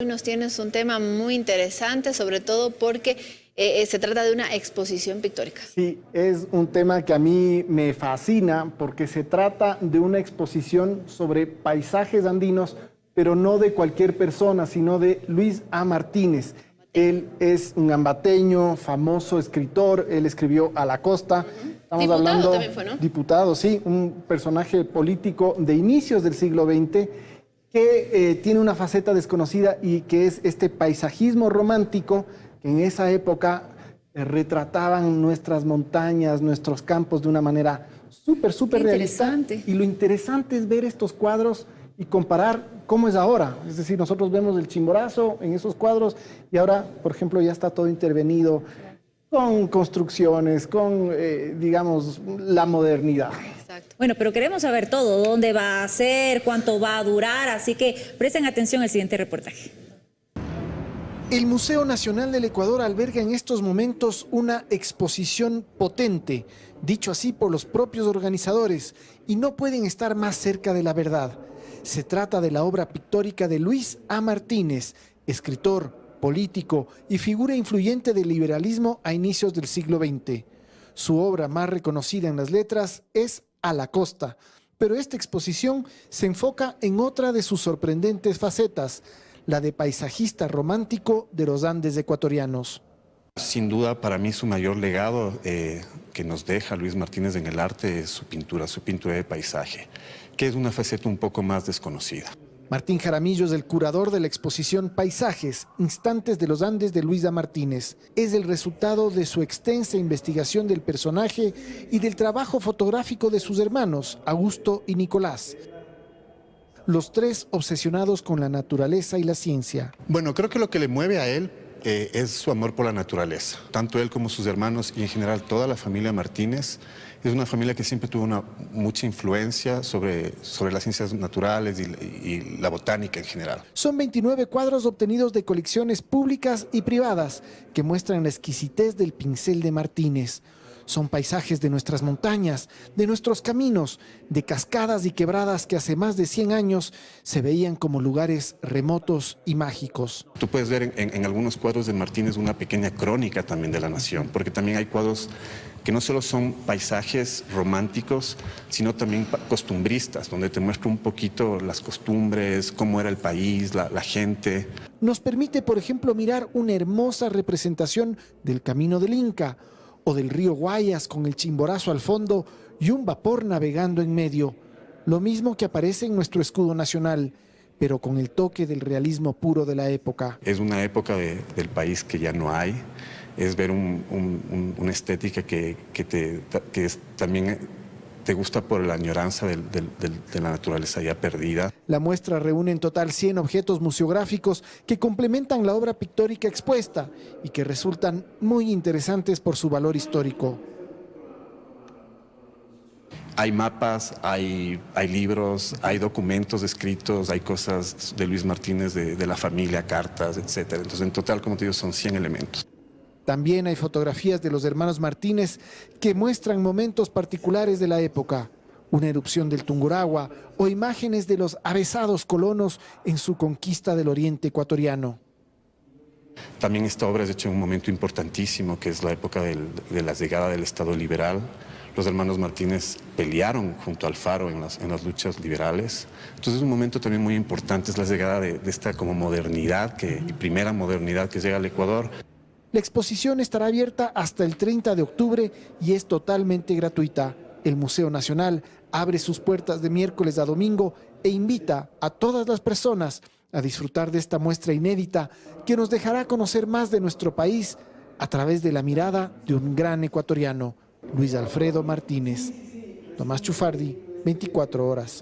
Hoy nos tienes un tema muy interesante, sobre todo porque se trata de una exposición pictórica. Sí, es un tema que a mí me fascina porque se trata de una exposición sobre paisajes andinos, pero no de cualquier persona, sino de Luis A. Martínez. Él es un ambateño, famoso escritor, él escribió A la Costa. Estamos diputado hablando, también fue, ¿no? Diputado, sí, un personaje político de inicios del siglo XX que tiene una faceta desconocida y que es este paisajismo romántico que en esa época retrataban nuestras montañas, nuestros campos de una manera súper realista. Y lo interesante es ver estos cuadros y comparar cómo es ahora. Es decir, nosotros vemos el Chimborazo en esos cuadros y ahora, por ejemplo, ya está todo intervenido con construcciones, con, digamos, la modernidad. Exacto. Bueno, pero queremos saber todo, dónde va a ser, cuánto va a durar, así que presten atención al siguiente reportaje. El Museo Nacional del Ecuador alberga en estos momentos una exposición potente, dicho así por los propios organizadores, y no pueden estar más cerca de la verdad. Se trata de la obra pictórica de Luis A. Martínez, escritor, político y figura influyente del liberalismo a inicios del siglo XX. Su obra más reconocida en las letras es A la Costa, pero esta exposición se enfoca en otra de sus sorprendentes facetas, la de paisajista romántico de los Andes ecuatorianos. Sin duda, para mí su mayor legado que nos deja Luis Martínez en el arte es su pintura de paisaje, que es una faceta un poco más desconocida. Martín Jaramillo es el curador de la exposición Paisajes, Instantes de los Andes de Luis A. Martínez. Es el resultado de su extensa investigación del personaje y del trabajo fotográfico de sus hermanos, Augusto y Nicolás. Los tres obsesionados con la naturaleza y la ciencia. Bueno, creo que lo que le mueve a él es su amor por la naturaleza. Tanto él como sus hermanos y en general toda la familia Martínez es una familia que siempre tuvo mucha influencia sobre las ciencias naturales y la botánica en general. Son 29 cuadros obtenidos de colecciones públicas y privadas que muestran la exquisitez del pincel de Martínez. Son paisajes de nuestras montañas, de nuestros caminos, de cascadas y quebradas que hace más de 100 años se veían como lugares remotos y mágicos. Tú puedes ver en algunos cuadros de Martínez una pequeña crónica también de la nación, porque también hay cuadros que no solo son paisajes románticos, sino también costumbristas, donde te muestra un poquito las costumbres, cómo era el país, la gente. Nos permite, por ejemplo, mirar una hermosa representación del Camino del Inca, o del río Guayas con el Chimborazo al fondo y un vapor navegando en medio. Lo mismo que aparece en nuestro escudo nacional, pero con el toque del realismo puro de la época. Es una época del país que ya no hay, es ver una estética que también te gusta por la añoranza de la naturaleza ya perdida. La muestra reúne en total 100 objetos museográficos que complementan la obra pictórica expuesta y que resultan muy interesantes por su valor histórico. Hay mapas, hay libros, hay documentos escritos, hay cosas de Luis Martínez, de la familia, cartas, etc. Entonces, en total, como te digo, son 100 elementos. También hay fotografías de los hermanos Martínez que muestran momentos particulares de la época, una erupción del Tungurahua o imágenes de los avesados colonos en su conquista del oriente ecuatoriano. También esta obra es hecha en un momento importantísimo, que es la época de la llegada del Estado liberal. Los hermanos Martínez pelearon junto al Faro en las luchas liberales. Entonces es un momento también muy importante, es la llegada de esta como modernidad, y primera modernidad que llega al Ecuador. La exposición estará abierta hasta el 30 de octubre y es totalmente gratuita. El Museo Nacional abre sus puertas de miércoles a domingo e invita a todas las personas a disfrutar de esta muestra inédita que nos dejará conocer más de nuestro país a través de la mirada de un gran ecuatoriano, Luis Alfredo Martínez. Tomás Chufardi, 24 horas.